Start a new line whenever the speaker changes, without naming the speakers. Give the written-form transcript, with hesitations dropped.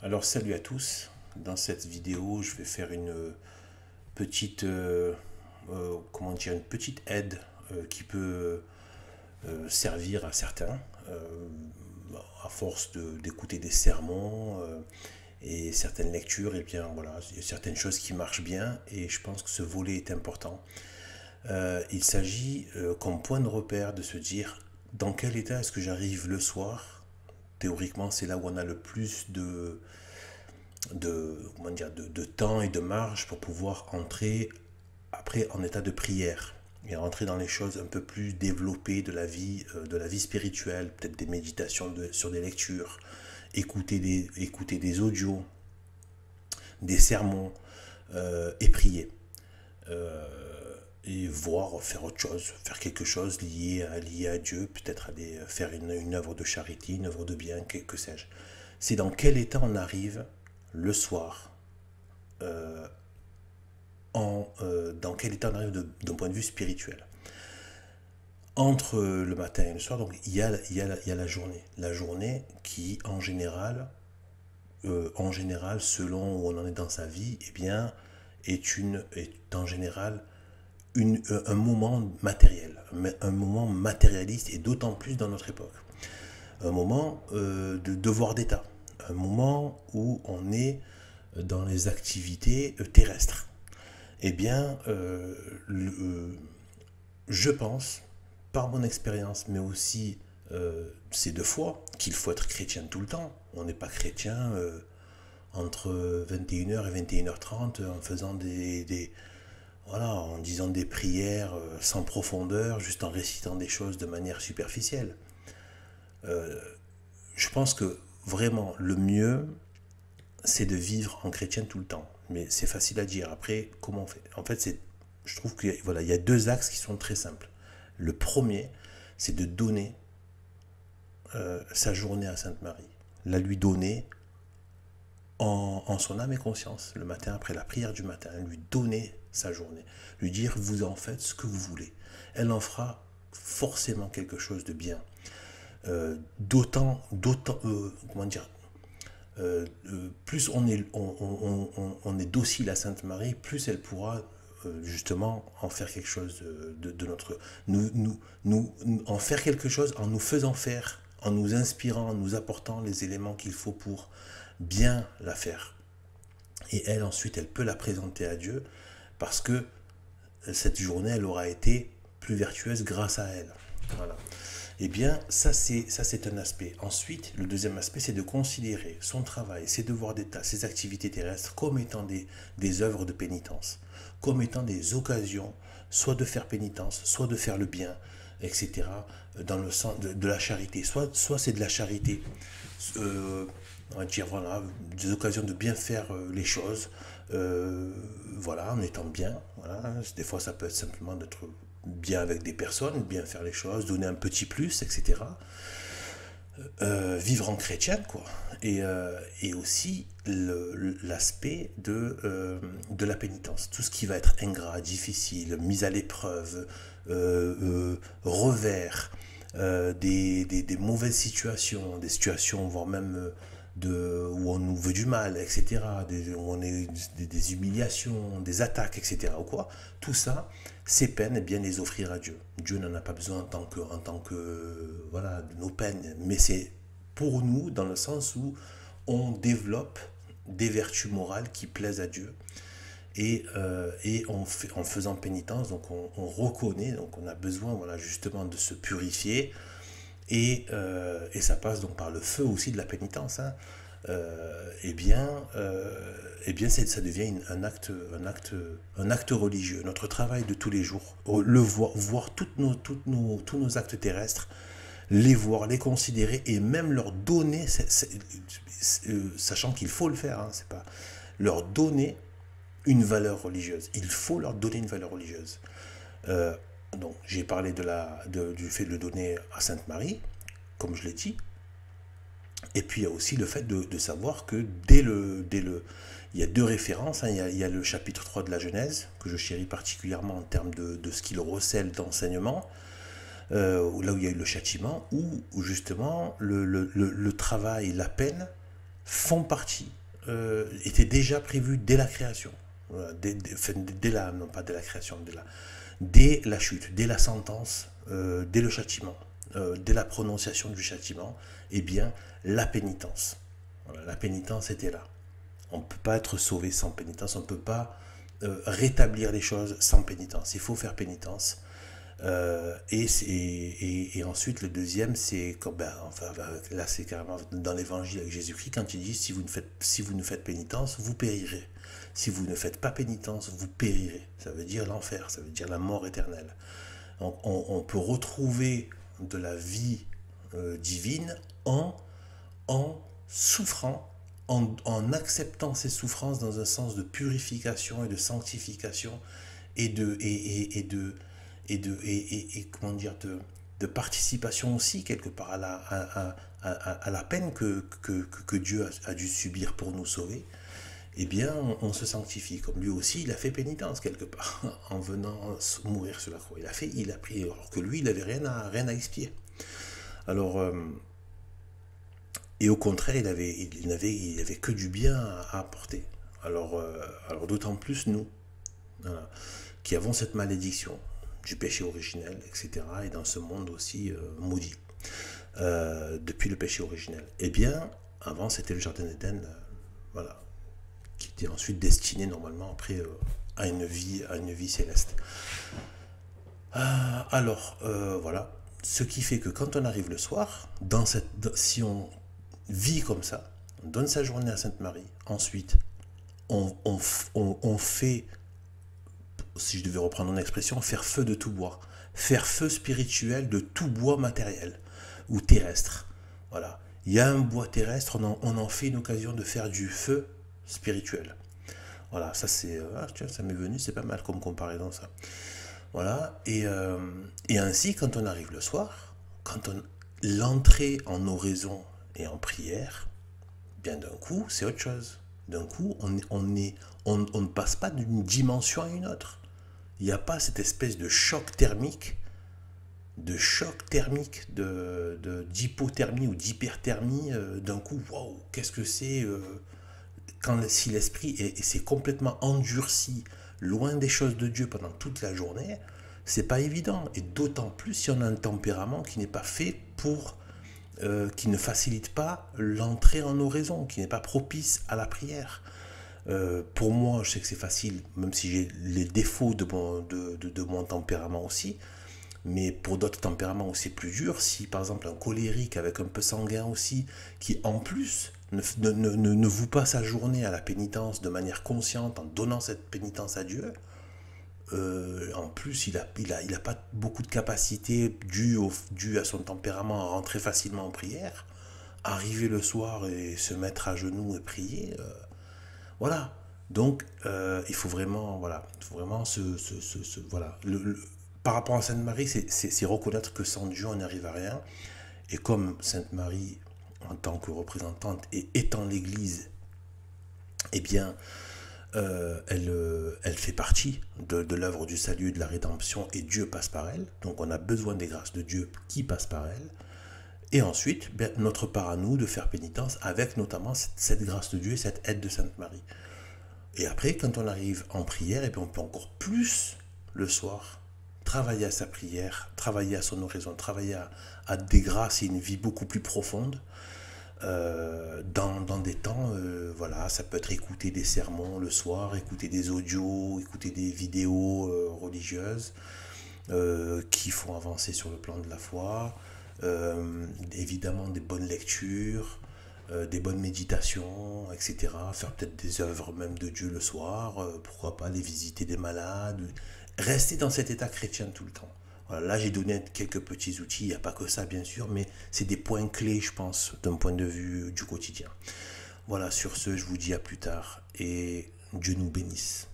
Alors salut à tous, dans cette vidéo je vais faire une petite, comment dire, une petite aide qui peut servir à certains à force d'écouter des sermons et certaines lectures, et bien voilà, il y a certaines choses qui marchent bien et je pense que ce volet est important. Il s'agit comme point de repère de se dire dans quel état est-ce que j'arrive le soir. Théoriquement c'est là où on a le plus comment dire, de temps et de marge pour pouvoir entrer après en état de prière et rentrer dans les choses un peu plus développées de la vie spirituelle, peut-être des méditations sur des lectures, écouter des audios, des sermons et prier. Et voir faire autre chose, faire quelque chose lié à Dieu, peut-être faire une œuvre de charité, une œuvre de bien, que sais-je. C'est dans quel état on arrive le soir, dans quel état on arrive d'un point de vue spirituel. Entre le matin et le soir, donc il y a la journée. La journée qui, en général, selon où on en est dans sa vie, eh bien, est en général un moment matériel, un moment matérialiste, et d'autant plus dans notre époque. Un moment de devoir d'État, un moment où on est dans les activités terrestres. Eh bien, je pense, par mon expérience, mais aussi c'est de foi, qu'il faut être chrétien tout le temps. On n'est pas chrétien entre 21h et 21h30 en faisant voilà, en disant des prières sans profondeur, juste en récitant des choses de manière superficielle. Je pense que vraiment le mieux, c'est de vivre en chrétien tout le temps. Mais c'est facile à dire. Après, comment on fait? En fait, je trouve qu'il voilà, il y a deux axes qui sont très simples. Le premier, c'est de donner sa journée à Sainte Marie. La lui donner en son âme et conscience, le matin après la prière du matin, lui donner sa journée. Lui dire, vous en faites ce que vous voulez. Elle en fera forcément quelque chose de bien. Comment dire, plus on est docile à Sainte Marie, plus elle pourra justement en faire quelque chose de notre... En faire quelque chose en nous faisant faire, en nous inspirant, en nous apportant les éléments qu'il faut pour bien la faire. Et elle, ensuite, elle peut la présenter à Dieu parce que cette journée, elle aura été plus vertueuse grâce à elle. Voilà. Eh bien, ça c'est un aspect. Ensuite, le deuxième aspect, c'est de considérer son travail, ses devoirs d'État, ses activités terrestres comme étant des œuvres de pénitence, comme étant des occasions, soit de faire pénitence, soit de faire le bien, etc., dans le sens de la charité. Soit c'est de la charité, on va dire, voilà, des occasions de bien faire les choses, voilà, en étant bien. Voilà. Des fois, ça peut être simplement d'être bien avec des personnes, bien faire les choses, donner un petit plus, etc. Vivre en chrétien, quoi. Et aussi l'aspect de la pénitence. Tout ce qui va être ingrat, difficile, mise à l'épreuve, revers, des mauvaises situations, des situations, voire même où on nous veut du mal, etc., où on est des humiliations, des attaques, etc., ou quoi, tout ça, ces peines, eh bien, les offrir à Dieu. Dieu n'en a pas besoin en tant que voilà, de nos peines, mais c'est pour nous dans le sens où on développe des vertus morales qui plaisent à Dieu. Et en faisant pénitence, donc on reconnaît, donc on a besoin, voilà, justement de se purifier, et ça passe donc par le feu aussi de la pénitence, hein. Eh bien, ça devient un acte religieux. Notre travail de tous les jours, voir tous nos actes terrestres, les voir, les considérer et même leur donner, sachant qu'il faut le faire, hein, c'est pas leur donner une valeur religieuse. Il faut leur donner une valeur religieuse. Euh, donc, j'ai parlé du fait de le donner à Sainte Marie, comme je l'ai dit. Et puis il y a aussi le fait de savoir que il y a deux références, hein. Il y a le chapitre 3 de la Genèse, que je chéris particulièrement en termes de ce qu'il recèle d'enseignement, là où il y a eu le châtiment, où justement le travail, la peine font partie, étaient déjà prévues dès la création. Voilà, dès la, non pas dès la création, dès la chute, dès la sentence, dès le châtiment, dès la prononciation du châtiment, eh bien, la pénitence. Voilà, la pénitence était là. On ne peut pas être sauvé sans pénitence, on ne peut pas rétablir les choses sans pénitence. Il faut faire pénitence. Et ensuite, le deuxième, c'est enfin, là, c'est carrément dans l'évangile avec Jésus-Christ, quand il dit si vous ne faites pénitence, vous périrez. Si vous ne faites pas pénitence, vous périrez. Ça veut dire l'enfer, ça veut dire la mort éternelle. Donc, on peut retrouver de la vie divine en souffrant, en acceptant ces souffrances dans un sens de purification et de sanctification et comment dire, de participation aussi quelque part à la peine que Dieu a dû subir pour nous sauver. Eh bien, on se sanctifie. Comme lui aussi, il a fait pénitence quelque part en venant mourir sur la croix. Il a pris, alors que lui, il n'avait rien à expier. Alors, et au contraire, il n'avait que du bien à apporter. Alors d'autant plus nous, voilà, qui avons cette malédiction du péché originel, etc. Et dans ce monde aussi maudit, depuis le péché originel. Eh bien, avant, c'était le jardin d'Éden, voilà, qui était ensuite destiné normalement après à une vie céleste. Voilà, ce qui fait que quand on arrive le soir, si on vit comme ça, on donne sa journée à Sainte Marie, ensuite on fait, si je devais reprendre mon expression, faire feu de tout bois, faire feu spirituel de tout bois matériel ou terrestre. Voilà, il y a un bois terrestre, on en fait une occasion de faire du feu spirituel. Voilà, ça c'est, tiens, ça m'est venu, c'est pas mal comme comparaison ça. Voilà, et ainsi quand on arrive le soir, l'entrée en oraison et en prière, bien d'un coup c'est autre chose. D'un coup on ne passe pas d'une dimension à une autre. Il n'y a pas cette espèce de choc thermique, d'hypothermie ou d'hyperthermie d'un coup. Waouh, qu'est-ce que c'est si l'esprit s'est complètement endurci, loin des choses de Dieu pendant toute la journée, c'est pas évident. Et d'autant plus si on a un tempérament qui n'est pas fait qui ne facilite pas l'entrée en oraison, qui n'est pas propice à la prière. Pour moi, je sais que c'est facile, même si j'ai les défauts de mon tempérament aussi, mais pour d'autres tempéraments aussi plus durs, si par exemple un colérique avec un peu sanguin aussi, qui en plus ne voue pas sa journée à la pénitence de manière consciente en donnant cette pénitence à Dieu, en plus il a pas beaucoup de capacité due à son tempérament à rentrer facilement en prière, arriver le soir et se mettre à genoux et prier, voilà. Donc il faut vraiment, voilà, voilà. Par rapport à Sainte Marie, c'est reconnaître que sans Dieu on n'arrive à rien. Et comme Sainte Marie, en tant que représentante et étant l'Église, eh bien, elle fait partie de l'œuvre du salut et de la rédemption, et Dieu passe par elle. Donc on a besoin des grâces de Dieu qui passent par elle. Et ensuite, notre part à nous de faire pénitence avec notamment cette grâce de Dieu et cette aide de Sainte Marie. Et après, quand on arrive en prière, et bien on peut encore plus le soir travailler à sa prière, travailler à son oraison, travailler à des grâces et une vie beaucoup plus profonde, dans des temps, voilà, ça peut être écouter des sermons le soir, écouter des audios, écouter des vidéos religieuses qui font avancer sur le plan de la foi, évidemment des bonnes lectures, des bonnes méditations, etc. Faire peut-être des œuvres même de Dieu le soir, pourquoi pas aller visiter des malades, rester dans cet état chrétien tout le temps. Voilà, là j'ai donné quelques petits outils, il n'y a pas que ça bien sûr, mais c'est des points clés je pense d'un point de vue du quotidien. Voilà, sur ce je vous dis à plus tard et Dieu nous bénisse.